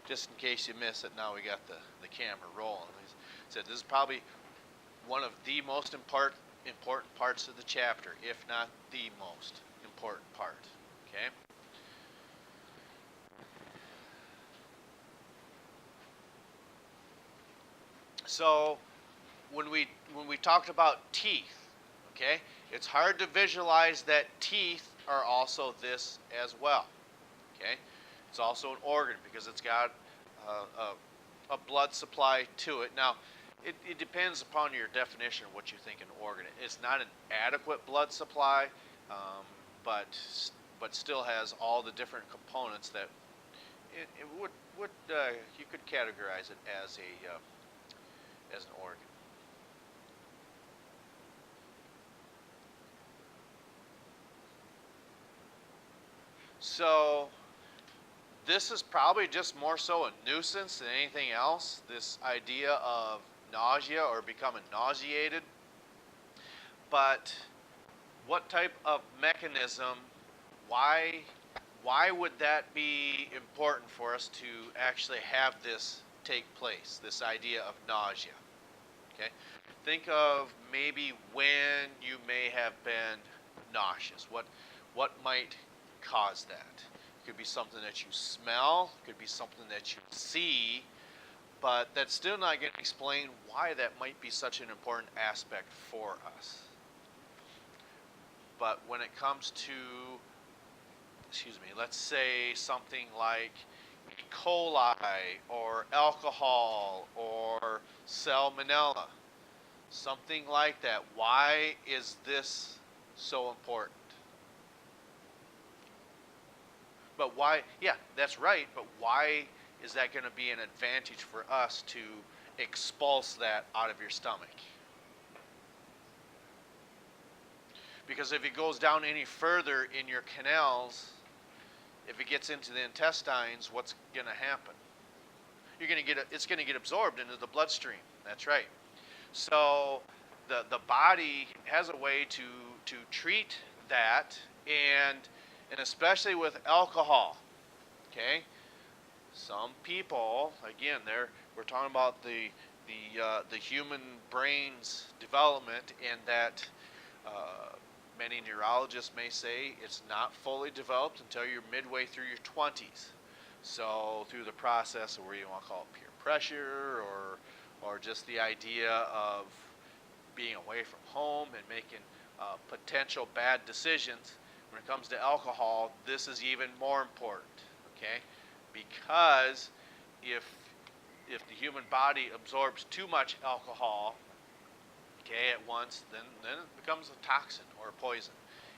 just in case you miss it, now we got the camera rolling. He said this is probably one of the most important parts of the chapter, if not the most important part. Okay? So when we talked about teeth, okay, it's hard to visualize that teeth are also this as well. Okay, it's also an organ because it's got a blood supply to it. Now, it depends upon your definition of what you think an organ is. It's not an adequate blood supply, but still has all the different components that it would you could categorize it as an organ. So this is probably just more so a nuisance than anything else, this idea of nausea or becoming nauseated. But what type of mechanism, why would that be important for us to actually have this take place, this idea of nausea? Okay? Think of maybe when you may have been nauseous. What might cause that? It could be something that you smell, it could be something that you see, but that's still not going to explain why that might be such an important aspect for us. But when it comes to, let's say something like E. coli or alcohol or salmonella, something like that, why is this so important? But why, yeah, that's right, but why is that going to be an advantage for us to expulse that out of your stomach? Because if it goes down any further in your canals, if it gets into the intestines, what's going to happen? It's going to get absorbed into the bloodstream. That's right. So the body has a way to treat that, and especially with alcohol. Okay, some people, again, we're talking about the human brain's development, and that many neurologists may say it's not fully developed until you're midway through your 20s. So through the process of where you want to call it peer pressure, or just the idea of being away from home and making potential bad decisions. When it comes to alcohol, this is even more important, okay? Because if the human body absorbs too much alcohol, okay, at once, then it becomes a toxin or a poison,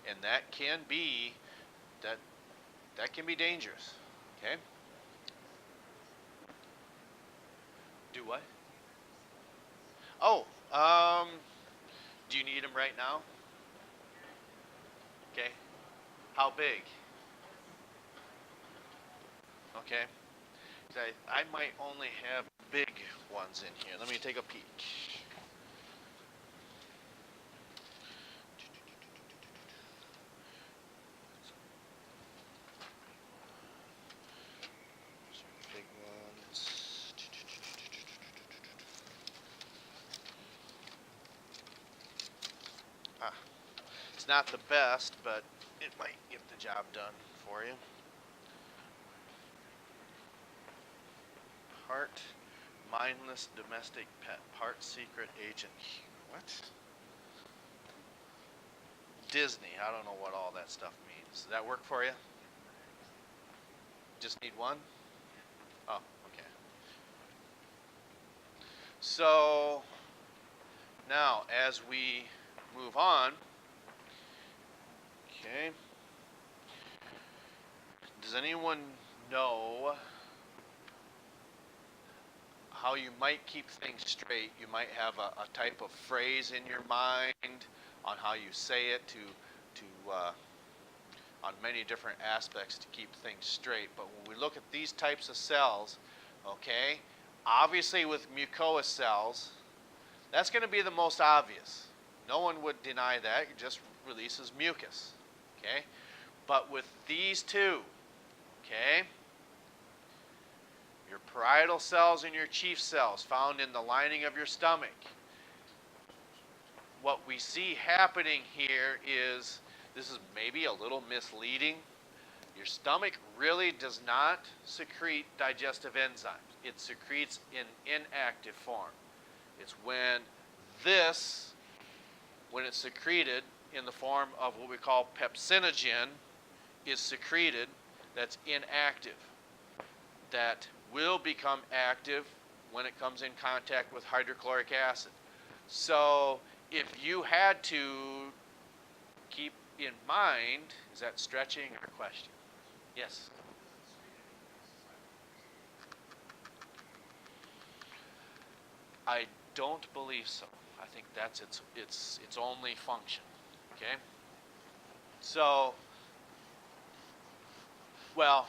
and that can be dangerous, okay? Do what? Oh, do you need them right now? Okay. How big? Okay. I might only have big ones in here. Let me take a peek. Big ones. It's not the best, but it might get the job done for you. Part mindless domestic pet, part secret agent. What? Disney. I don't know what all that stuff means. Does that work for you? Just need one? Oh, okay. So now as we move on, okay, does anyone know how you might keep things straight? You might have a type of phrase in your mind on how you say it to on many different aspects to keep things straight. But when we look at these types of cells, okay, obviously with mucous cells, that's going to be the most obvious. No one would deny that. It just releases mucus, okay? But with these two, okay, your parietal cells and your chief cells found in the lining of your stomach. What we see happening here is, this is maybe a little misleading. Your stomach really does not secrete digestive enzymes. It secretes in inactive form. It's when it's secreted in the form of what we call pepsinogen is secreted, that's inactive. That will become active when it comes in contact with hydrochloric acid. So if you had to keep in mind, is that stretching or question? Yes? I don't believe so. I think that's its only function. Okay? So, well,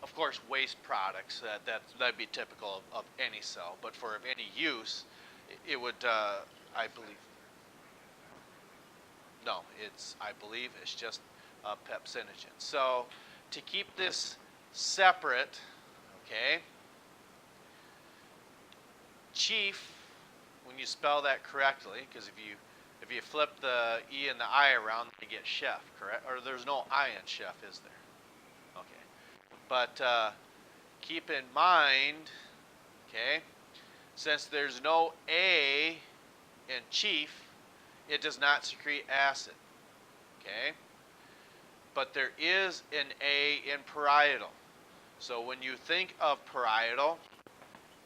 of course, waste products, that'd be typical of any cell, but for any use, it would, I believe, no, I believe it's just a pepsinogen. So, to keep this separate, okay, chief, when you spell that correctly, because if you flip the E and the I around, you get chef, correct? Or there's no I in chef, is there? Okay. But keep in mind, okay, since there's no A in chief, it does not secrete acid, okay? But there is an A in parietal. So when you think of parietal,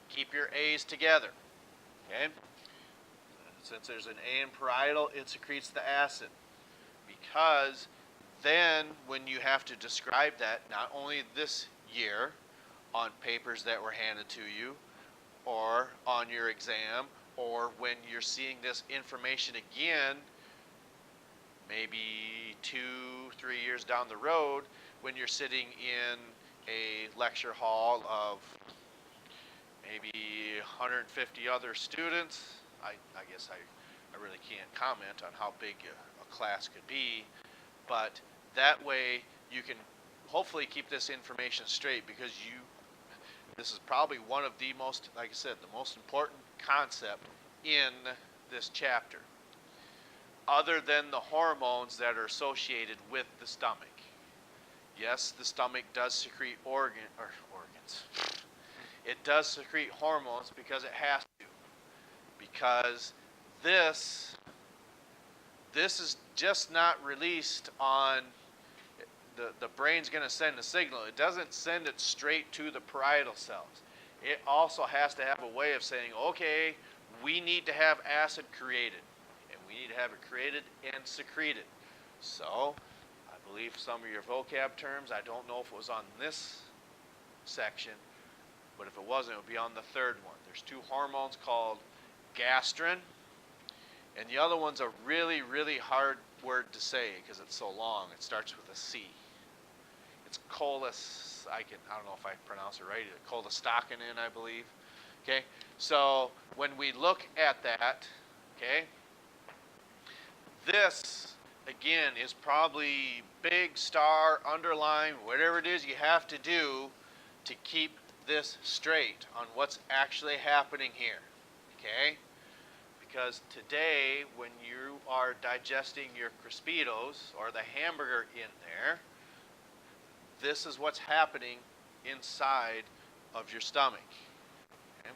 keep your A's together, okay? Since there's an A in parietal, it secretes the acid. Because then when you have to describe that, not only this year on papers that were handed to you, or on your exam, or when you're seeing this information again, maybe 2-3 years down the road, when you're sitting in a lecture hall of maybe 150 other students, I guess I really can't comment on how big a class could be, but that way you can hopefully keep this information straight, because this is probably one of the most, like I said, the most important concept in this chapter, other than the hormones that are associated with the stomach. Yes, the stomach does secrete organs. It does secrete hormones because it has to. Because this is just not released on, the brain's going to send a signal. It doesn't send it straight to the parietal cells. It also has to have a way of saying, okay, we need to have acid created, and we need to have it created and secreted. So, I believe some of your vocab terms, I don't know if it was on this section, but if it wasn't, it would be on the third one. There's two hormones called gastrin, and the other one's a really, really hard word to say because it's so long. It starts with a C. It's cholis. I don't know if I pronounce it right. Cholestocanin, I believe. Okay. So when we look at that, okay, this again is probably big star, underline, whatever it is you have to do to keep this straight on what's actually happening here. Okay. Because today, when you are digesting your Crispitos or the hamburger in there, this is what's happening inside of your stomach. Okay?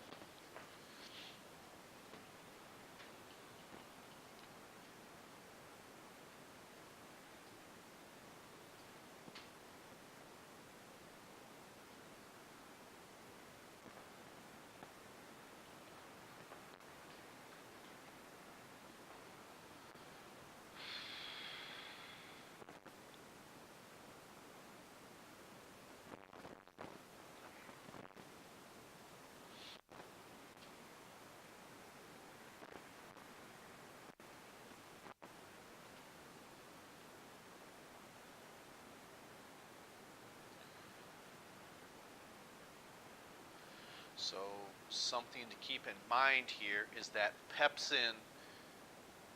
So something to keep in mind here is that pepsin,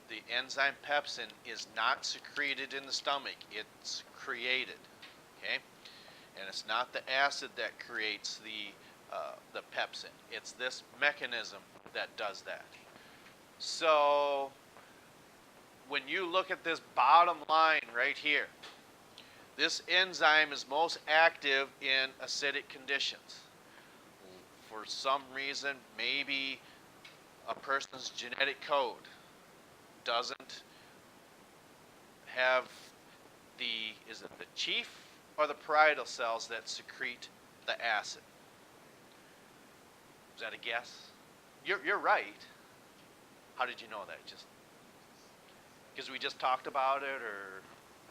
the enzyme pepsin, is not secreted in the stomach. It's created, okay? And it's not the acid that creates the the pepsin. It's this mechanism that does that. So when you look at this bottom line right here, this enzyme is most active in acidic conditions. For some reason, maybe a person's genetic code doesn't have is it the chief or the parietal cells that secrete the acid? Is that a guess? You're right. How did you know that? Just because we just talked about it, or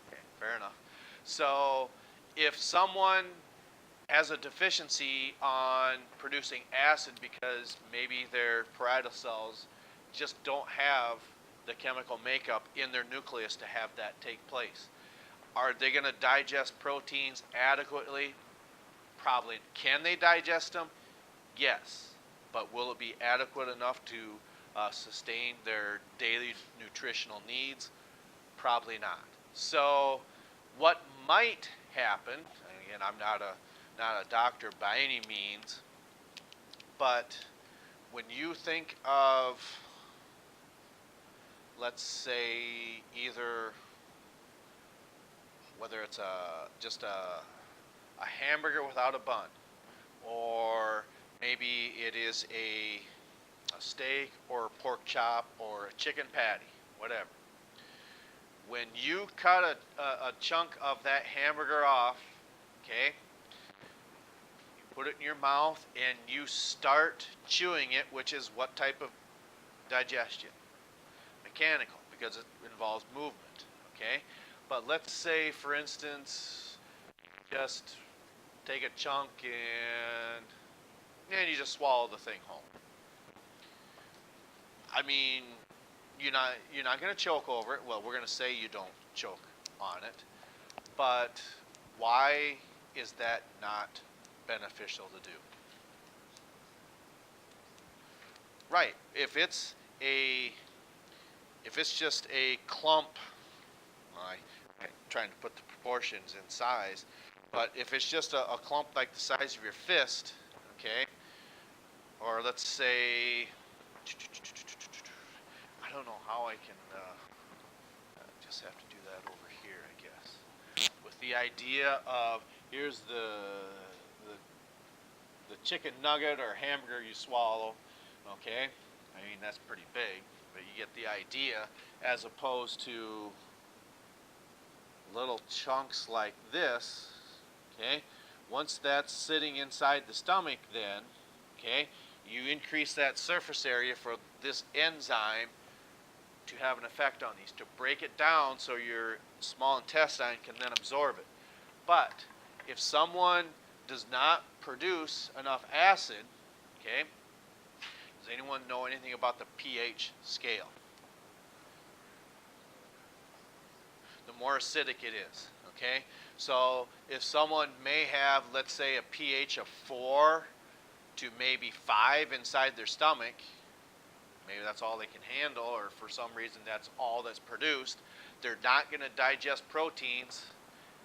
okay, fair enough. So if someone has a deficiency on producing acid because maybe their parietal cells just don't have the chemical makeup in their nucleus to have that take place, are they going to digest proteins adequately? Probably. Can they digest them? Yes. But will it be adequate enough to sustain their daily nutritional needs? Probably not. So what might happen, and again, I'm not a doctor by any means, but when you think of, let's say, either whether it's just a hamburger without a bun, or maybe it is a steak or a pork chop or a chicken patty, whatever. When you cut a chunk of that hamburger off, okay, you put it in your mouth and you start chewing it, which is what type of digestion? Mechanical, because it involves movement, okay? But let's say, for instance, just take a chunk and you just swallow the thing whole. I mean, you're not going to choke over it. Well, we're going to say you don't choke on it. But why is that not beneficial to do? Right. If it's just a clump, I'm trying to put the proportions in size, but if it's just a clump like the size of your fist, okay, or let's say, I don't know how I can, just have to do that over here, I guess. With the idea of, here's the chicken nugget or hamburger you swallow, okay? I mean, that's pretty big, but you get the idea, as opposed to little chunks like this, okay? Once that's sitting inside the stomach then, okay, you increase that surface area for this enzyme to have an effect on these, to break it down so your small intestine can then absorb it. But if someone does not produce enough acid, okay, does anyone know anything about the pH scale? The more acidic it is, okay? So if someone may have, let's say, a pH of 4 to maybe 5 inside their stomach, maybe that's all they can handle, or for some reason that's all that's produced, they're not going to digest proteins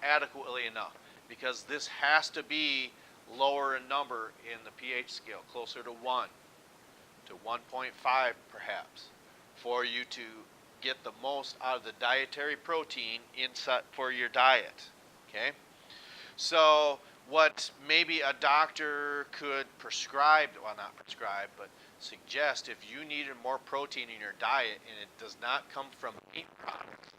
adequately enough, because this has to be lower in number in the pH scale, closer to 1 to 1.5 perhaps, for you to get the most out of the dietary protein inside for your diet, okay? So what maybe a doctor could prescribe, well, not prescribe, but suggest, if you needed more protein in your diet and it does not come from meat products,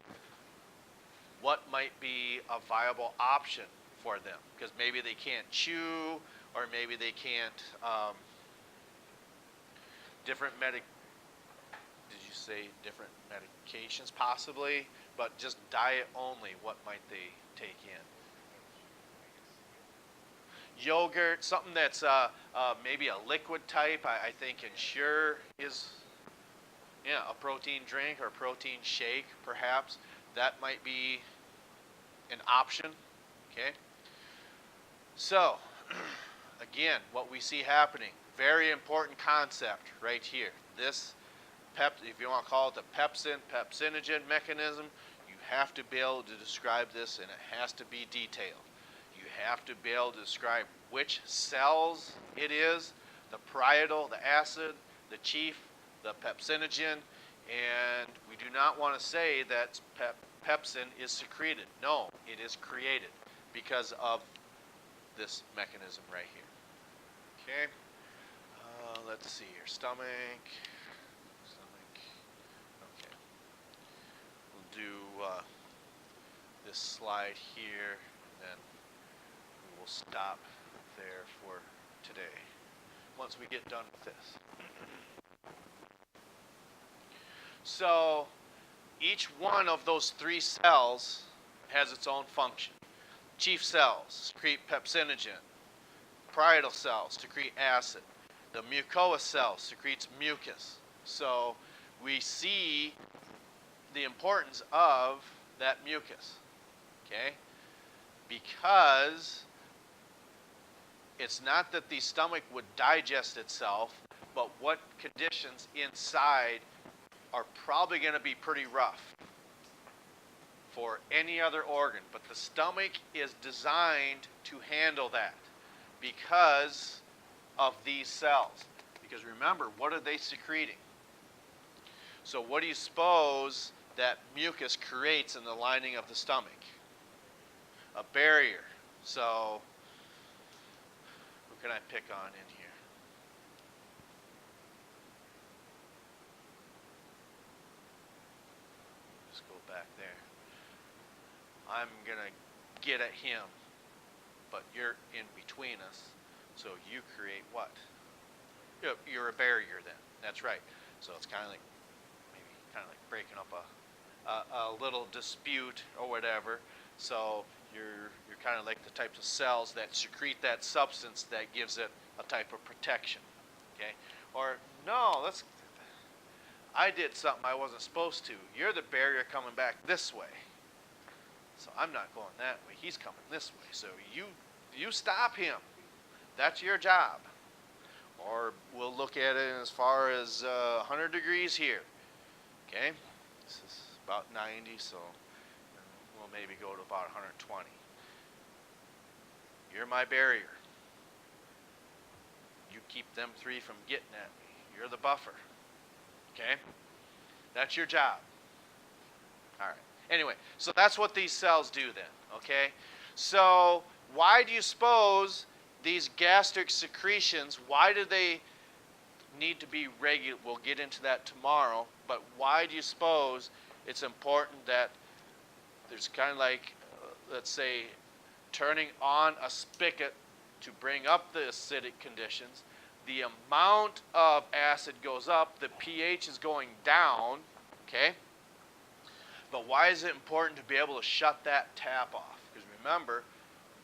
what might be a viable option for them? Because maybe they can't chew, or maybe they can't, did you say different medications possibly, but just diet only, what might they take in? Yogurt, something that's maybe a liquid type. I think Ensure is, a protein drink or protein shake, perhaps. That might be an option, okay? So, again, what we see happening, very important concept right here. This, if you want to call it the pepsinogen mechanism, you have to be able to describe this, and it has to be detailed. You have to be able to describe which cells it is, the parietal, the acid, the chief, the pepsinogen, and we do not want to say that pepsin is secreted. No, it is created because of this mechanism right here. Okay, let's see here, stomach. Okay, we'll do this slide here, and then we will stop there for today once we get done with this. So each one of those three cells has its own function. Chief cells secrete pepsinogen. Parietal cells secrete acid. The mucosa cell secretes mucus. So we see the importance of that mucus, okay? Because it's not that the stomach would digest itself, but what conditions inside are probably going to be pretty rough for any other organ. But the stomach is designed to handle that because of these cells. Because remember, what are they secreting? So what do you suppose that mucus creates in the lining of the stomach? A barrier. So who can I pick on in here? Just go back there. I'm going to get at him, but you're in between us, so you create what? You're a barrier then. That's right. So it's kind of like breaking up a little dispute or whatever. So you're kind of like the types of cells that secrete that substance that gives it a type of protection. Okay? Or no, I did something I wasn't supposed to. You're the barrier coming back this way. So I'm not going that way. He's coming this way. So you stop him. That's your job. Or we'll look at it as far as 100 degrees here. Okay? This is about 90, so we'll maybe go to about 120. You're my barrier. You keep them three from getting at me. You're the buffer. Okay? That's your job. All right. Anyway, so that's what these cells do then. Okay? So why do you suppose these gastric secretions, why do they need to be regular? We'll get into that tomorrow, but why do you suppose it's important that there's kind of like, let's say, turning on a spigot to bring up the acidic conditions? The amount of acid goes up, the pH is going down, okay? But why is it important to be able to shut that tap off? Because remember,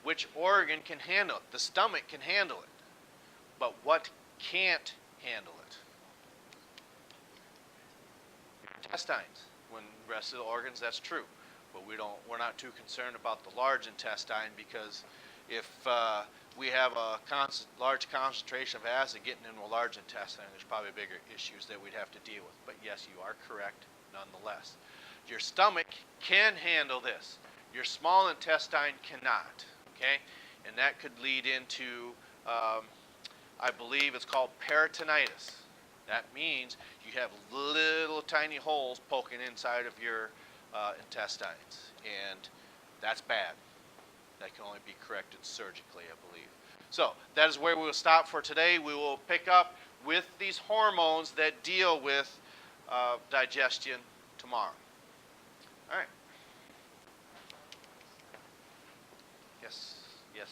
which organ can handle it? The stomach can handle it. But what can't handle it? Intestines. When the rest of the organs, that's true. But we're not too concerned about the large intestine, because if we have a large concentration of acid getting into a large intestine, there's probably bigger issues that we'd have to deal with. But yes, you are correct nonetheless. Your stomach can handle this. Your small intestine cannot. Okay? And that could lead into, I believe it's called peritonitis. That means you have little tiny holes poking inside of your intestines. And that's bad. That can only be corrected surgically, I believe. So that is where we will stop for today. We will pick up with these hormones that deal with digestion tomorrow. All right. Yes, yes.